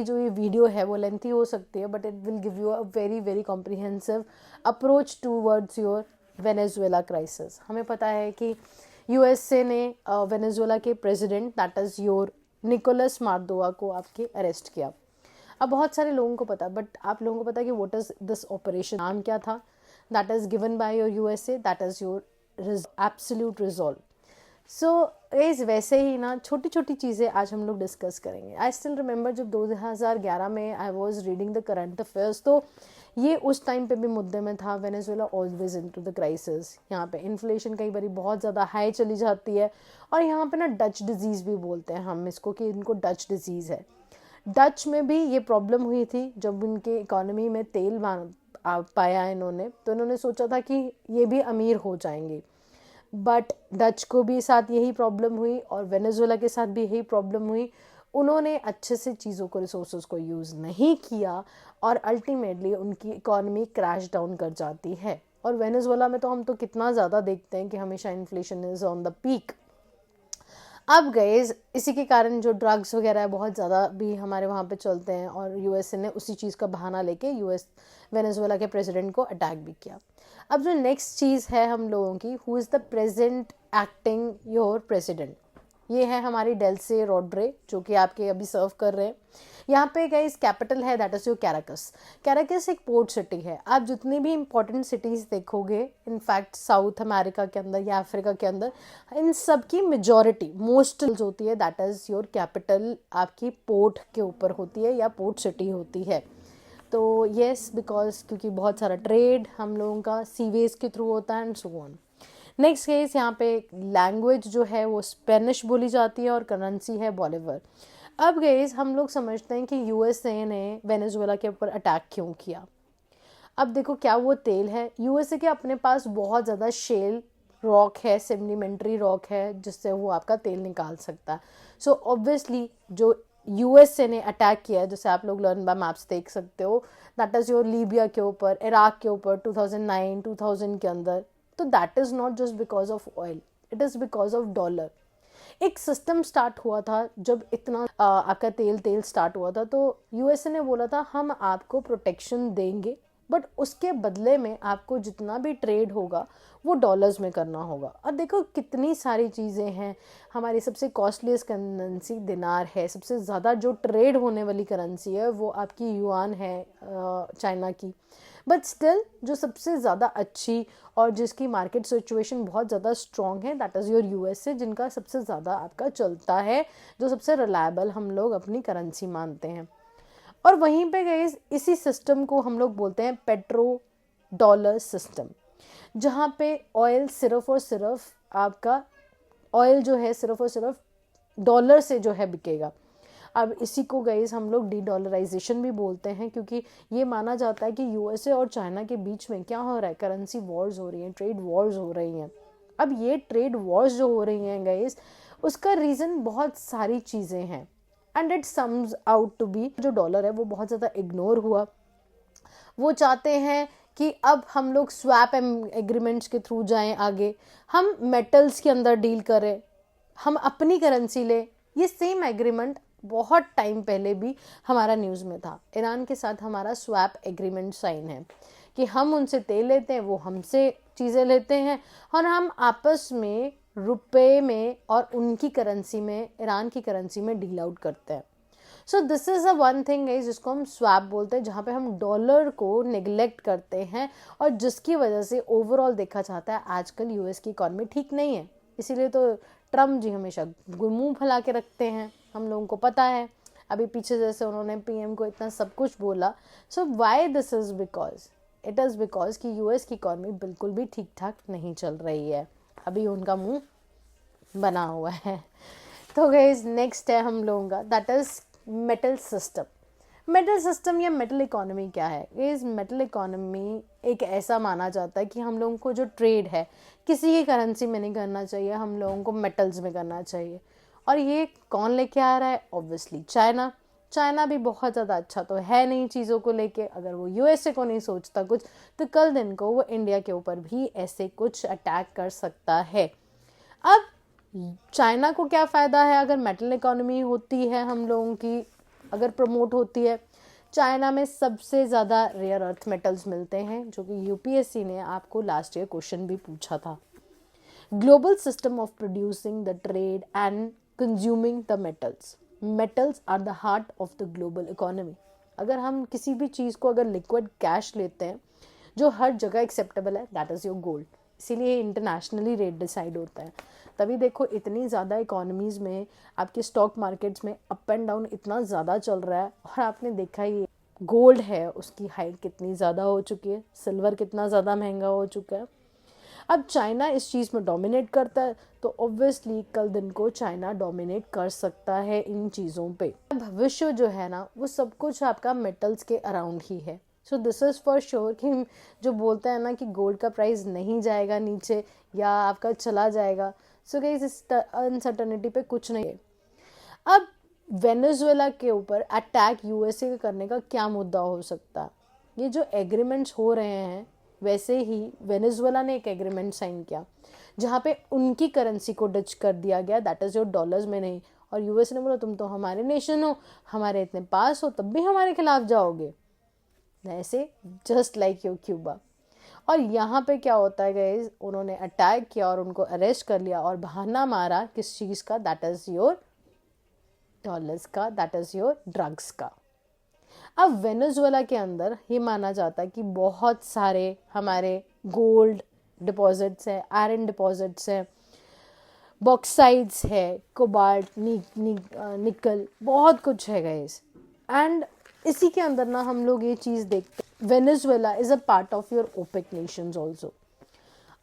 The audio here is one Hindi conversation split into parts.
जो ये वीडियो है वो लेंथी हो सकती है, but it will give you a very very comprehensive approach towards your Venezuela crisis. हमें पता है कि यूएसए ने वेनेजुएला के president that is your Nicolas Maduro को आपके अरेस्ट किया। अब बहुत सारे लोगों को पता, बट आप लोगों को पता है कि व्हाट इज़ दिस ऑपरेशन, नाम क्या था? That is given by your USA, that is your absolute resolve. So guys, वैसे ही ना छोटी छोटी चीज़ें आज हम लोग डिस्कस करेंगे। आई स्टिल रिमेंबर जब 2011 में I was reading the current affairs, तो ये उस टाइम पे भी मुद्दे में था, Venezuela always into the crisis. यहाँ पे इन्फ्लेशन कई बार बहुत ज़्यादा हाई चली जाती है, और यहाँ पे ना डच डिजीज़ भी बोलते हैं हम इसको, कि इनको डच डिजीज़ है। डच में भी ये प्रॉब्लम हुई थी जब उनके इकोनॉमी में तेल पाया इन्होंने, तो इन्होंने सोचा था कि ये भी अमीर हो जाएंगे, बट डच को भी साथ यही प्रॉब्लम हुई और वेनेजुएला के साथ भी यही प्रॉब्लम हुई। उन्होंने अच्छे से चीज़ों को, रिसोर्सेज को यूज़ नहीं किया, और अल्टीमेटली उनकी इकोनॉमी क्रैश डाउन कर जाती है। और वेनेजुएला में तो हम तो कितना ज़्यादा देखते हैं कि हमेशा inflation is on the peak. अब गाइस, इसी के कारण जो ड्रग्स वगैरह है बहुत ज़्यादा भी हमारे वहाँ पे चलते हैं, और यूएसए ने उसी चीज़ का बहाना लेके वेनेजुएला के प्रेसिडेंट को अटैक भी किया। अब जो नेक्स्ट चीज़ है हम लोगों की, who is the present acting your president, ये है हमारी डेल्सी रोड्रिग्स, जो कि आपके अभी सर्व कर रहे हैं। यहाँ पे गाइस कैपिटल है दैट इज़ योर कैराकस। कैराकस एक पोर्ट सिटी है। आप जितनी भी इंपॉर्टेंट सिटीज़ देखोगे, इनफैक्ट साउथ अमेरिका के अंदर या अफ्रीका के अंदर, इन सब की मेजॉरिटी मोस्ट होती है दैट इज़ योर कैपिटल आपकी पोर्ट के ऊपर होती है या पोर्ट सिटी होती है। तो येस, बिकॉज क्योंकि बहुत सारा ट्रेड हम लोगों का सीवेज के थ्रू होता है and so on. Next case, यहाँ पे लैंग्वेज जो है वो स्पेनिश बोली जाती है और करेंसी है बॉलीवर। अब गाइस, हम लोग समझते हैं कि यूएसए ने वेनेजुएला के ऊपर अटैक क्यों किया। अब देखो, क्या वो तेल है? यूएसए के अपने पास बहुत ज़्यादा शेल रॉक है, सेडिमेंट्री रॉक है, जिससे वो आपका तेल निकाल सकता है। सो ऑब्वियसली जो यूएसए ने अटैक किया, जैसे आप लोग लर्न बाय मैप्स देख सकते हो, दैट इज़ योर लीबिया के ऊपर, इराक के ऊपर 2009-2000 के अंदर। तो that is not just because of oil, it is because of dollar. एक सिस्टम स्टार्ट हुआ था जब इतना आपका तेल स्टार्ट हुआ था, तो यूएसए ने बोला था हम आपको प्रोटेक्शन देंगे, बट उसके बदले में आपको जितना भी ट्रेड होगा वो डॉलर्स में करना होगा। और देखो कितनी सारी चीज़ें हैं। हमारी सबसे कॉस्टलीस्ट करेंसी दिनार है, सबसे ज़्यादा जो ट्रेड होने वाली करेंसी है वो आपकी युआन है चाइना की। बट स्टिल जो सबसे ज़्यादा अच्छी और जिसकी मार्केट सिचुएशन बहुत ज़्यादा स्ट्रॉन्ग है दैट इज़ योर यूएसए, जिनका सबसे ज़्यादा आपका चलता है, जो सबसे रिलायबल हम लोग अपनी करेंसी मानते हैं। और वहीं पे गए, इसी सिस्टम को हम लोग बोलते हैं पेट्रो डॉलर सिस्टम, जहाँ पे ऑयल सिर्फ और सिर्फ आपका ऑयल जो है सिर्फ और सिर्फ डॉलर से जो है बिकेगा। अब इसी को गाइस हम लोग डी डॉलराइजेशन भी बोलते हैं, क्योंकि ये माना जाता है कि यूएसए और चाइना के बीच में क्या हो रहा है, करेंसी वॉर्स हो रही हैं, ट्रेड वॉर्स हो रही हैं। अब ये ट्रेड वॉर्स जो हो रही हैं गाइस, उसका रीज़न बहुत सारी चीज़ें हैं, and it sums out to be जो डॉलर है वो बहुत ज़्यादा इग्नोर हुआ। वो चाहते हैं कि अब हम लोग स्वैप एग्रीमेंट्स के थ्रू जाएं आगे, हम मेटल्स के अंदर डील करें, हम अपनी करेंसी लें। ये सेम एग्रीमेंट बहुत टाइम पहले भी हमारा न्यूज़ में था। ईरान के साथ हमारा स्वैप एग्रीमेंट साइन है कि हम उनसे तेल लेते हैं, वो हमसे चीज़ें लेते हैं, और हम आपस में रुपए में और उनकी करेंसी में, ईरान की करेंसी में डील आउट करते हैं। So this is a one thing है जिसको हम स्वैप बोलते हैं, जहाँ पे हम डॉलर को निगलेक्ट करते हैं, और जिसकी वजह से ओवरऑल देखा जाता है आजकल यूएस की इकॉनमी ठीक नहीं है। इसीलिए तो ट्रम्प जी हमेशा मुंह फैला के रखते हैं, हम लोगों को पता है। अभी पीछे जैसे उन्होंने पीएम को इतना सब कुछ बोला। So why this is because it is because कि यूएस की इकॉनमी बिल्कुल भी ठीक ठाक नहीं चल रही है, अभी उनका मुंह बना हुआ है। तो गाइस, नेक्स्ट है हम लोगों का that is metal system. Metal system या मेटल इकोनॉमी क्या है? इस मेटल इकोनॉमी एक ऐसा माना जाता है कि हम लोगों को जो ट्रेड है किसी की करेंसी में नहीं करना चाहिए, हम लोगों को मेटल्स में करना चाहिए। और ये कौन लेके आ रहा है? Obviously China. चाइना भी बहुत ज़्यादा अच्छा तो है नहीं चीज़ों को लेके। अगर वो यूएसए को नहीं सोचता कुछ, तो कल दिन को वो इंडिया के ऊपर भी ऐसे कुछ अटैक कर सकता है। अब चाइना को क्या फ़ायदा है अगर मेटल इकोनॉमी होती है हम लोगों की अगर प्रमोट होती है। चाइना में सबसे ज़्यादा रेयर अर्थ मेटल्स मिलते हैं, जो कि यूपीएससी ने आपको लास्ट ईयर क्वेश्चन भी पूछा था। Global system of producing the trade and consuming the metals. Metals are the heart of the global economy. अगर हम किसी भी चीज़ को अगर लिक्विड कैश लेते हैं जो हर जगह एक्सेप्टेबल है, दैट इज़ योर गोल्ड। इसीलिए इंटरनेशनली रेट डिसाइड होता है। तभी देखो इतनी ज़्यादा इकोनॉमीज़ में आपके स्टॉक मार्केट्स में अप एंड डाउन इतना ज़्यादा चल रहा है। और आपने देखा ही गोल्ड है उसकी हाइट कितनी ज़्यादा हो चुकी है, सिल्वर कितना ज़्यादा महंगा हो चुका है। अब चाइना इस चीज़ में डोमिनेट करता है तो ऑब्वियसली कल दिन को चाइना डोमिनेट कर सकता है इन चीज़ों पे। भविष्य जो है ना वो सब कुछ आपका मेटल्स के अराउंड ही है। So this is for sure कि जो बोलता है ना कि गोल्ड का प्राइस नहीं जाएगा नीचे या आपका चला जाएगा, सो गाइस इस अनसर्टनिटी पे कुछ नहीं है। अब वेनेजुएला के ऊपर अटैक यूएसए करने का क्या मुद्दा हो सकता है? ये जो एग्रीमेंट्स हो रहे हैं, वैसे ही वेनेजुएला ने एक एग्रीमेंट साइन किया जहाँ पे उनकी करेंसी को डच कर दिया गया, दैट इज़ योर डॉलर्स में नहीं। और यूएस ने बोला तुम तो हमारे नेशन हो, हमारे इतने पास हो, तब भी हमारे खिलाफ जाओगे, ऐसे जस्ट लाइक योर क्यूबा। और यहाँ पे क्या होता है गाइस, उन्होंने अटैक किया और उनको अरेस्ट कर लिया और बहाना मारा किस चीज़ का, दैट इज़ योर डॉलर्स का, दैट इज़ योर ड्रग्स का। अब वेनेजुएला के अंदर ये माना जाता है कि बहुत सारे हमारे गोल्ड डिपॉजिट्स हैं, आयरन डिपॉजिट्स हैं, बॉक्साइड्स है, कोबाल्ट, निकल, बहुत कुछ है गाइस। एंड इसी के अंदर ना हम लोग ये चीज़ देखते हैं, Venezuela is a part of your OPEC nations also.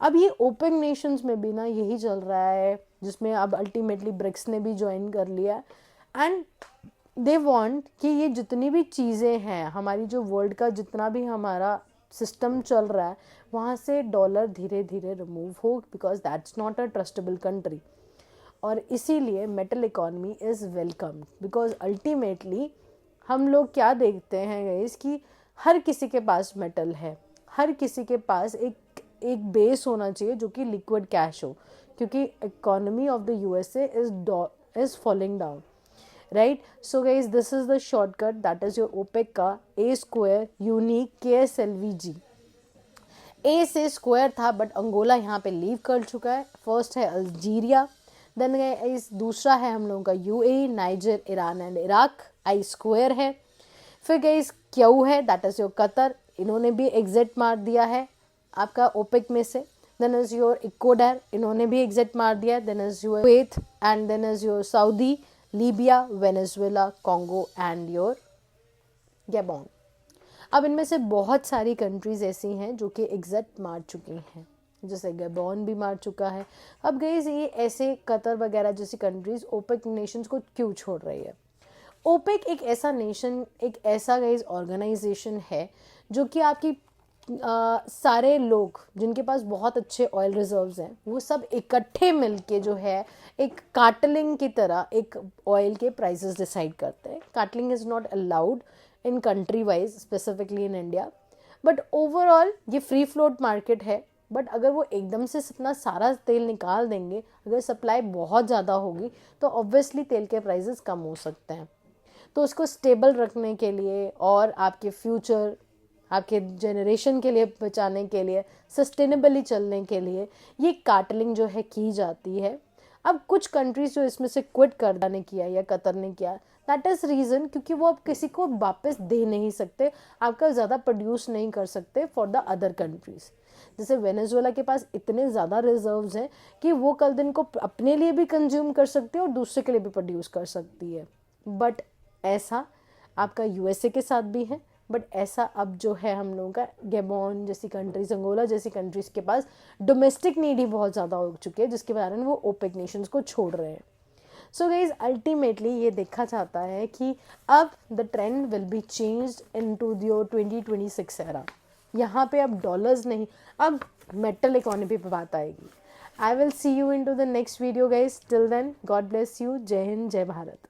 अब ये ओपेक नेशंस में भी ना यही चल रहा है, जिसमें अब अल्टीमेटली ब्रिक्स ने भी ज्वाइन कर लिया। एंड दे वांट कि ये जितनी भी चीज़ें हैं हमारी, जो वर्ल्ड का जितना भी हमारा सिस्टम चल रहा है, वहाँ से डॉलर धीरे धीरे रिमूव हो, because that's not a trustable country. और इसीलिए metal economy is welcome, because ultimately हम लोग क्या देखते हैं गाइस कि हर किसी के पास मेटल है, हर किसी के पास एक बेस होना चाहिए जो कि लिक्विड कैश हो, क्योंकि economy of the USA is falling down, right. So guys this is the shortcut, that is your OPEC का a square unique KSLVG। A से स्क्वायर था बट अंगोला यहाँ पे लीव कर चुका है। फर्स्ट है अल्जीरिया, देन गाइस दूसरा है हम लोगों का UAE, niger, Iran and Iraq, I square है। फिर गाइस क्यू है, दैट इज योर कतर, इन्होंने भी एग्जिट मार दिया है आपका ओपेक में से। देन इज योर इक्वाडोर, इन्होंने भी एग्जिट मार दिया। Then is your Kuwait and then is your Saudi, Libya, Venezuela, Congo and your Gabon. अब इनमें से बहुत सारी कंट्रीज ऐसी हैं जो कि एग्जिट मार चुकी हैं, जैसे गैबोन भी मार चुका है। अब गाइस ये ऐसे कतर वगैरह जैसी कंट्रीज ओपेक नेशंस को क्यों छोड़ रही है? ओपेक एक ऐसा नेशन, एक ऐसा गाइस ऑर्गेनाइजेशन है जो कि आपकी सारे लोग जिनके पास बहुत अच्छे ऑयल रिजर्व्स हैं, वो सब इकट्ठे मिलके जो है एक कार्टलिंग की तरह एक ऑयल के प्राइसेस डिसाइड करते हैं। Cartelling is not allowed in country wise, specifically in India, but overall ये फ्री फ्लोट मार्केट है। बट अगर वो एकदम से अपना सारा तेल निकाल देंगे, अगर सप्लाई बहुत ज़्यादा होगी तो ऑब्वियसली तेल के प्राइसेस कम हो सकते हैं। तो उसको स्टेबल रखने के लिए और आपके फ्यूचर, आपके जनरेशन के लिए बचाने के लिए, सस्टेनेबली चलने के लिए ये कार्टलिंग जो है की जाती है। अब कुछ कंट्रीज जो इसमें से क्विट कर ने किया या कतर ने किया, दैट इज़ रीज़न क्योंकि वो अब किसी को वापस दे नहीं सकते, आपका ज़्यादा प्रोड्यूस नहीं कर सकते फॉर द अदर कंट्रीज़। जैसे वेनेजुएला के पास इतने ज़्यादा रिजर्व्स हैं कि वो कल दिन को अपने लिए भी कंज्यूम कर सकती है और दूसरे के लिए भी प्रोड्यूस कर सकती है। बट ऐसा आपका यूएसए के साथ भी है, बट ऐसा अब जो है हम लोगों का गैबोन जैसी कंट्रीज, अंगोला जैसी कंट्रीज के पास डोमेस्टिक नीड ही बहुत ज़्यादा हो चुकी है, जिसके कारण वो ओपेक नेशंस को छोड़ रहे हैं। सो गाइज अल्टीमेटली ये देखा जाता है कि अब the trend will be changed into your 2026 era. यहाँ पे अब डॉलर्स नहीं, अब मेटल इकोनॉमी पे बात आएगी। I will see you in to the next video guys, till then God bless you, जय हिंद, जय भारत।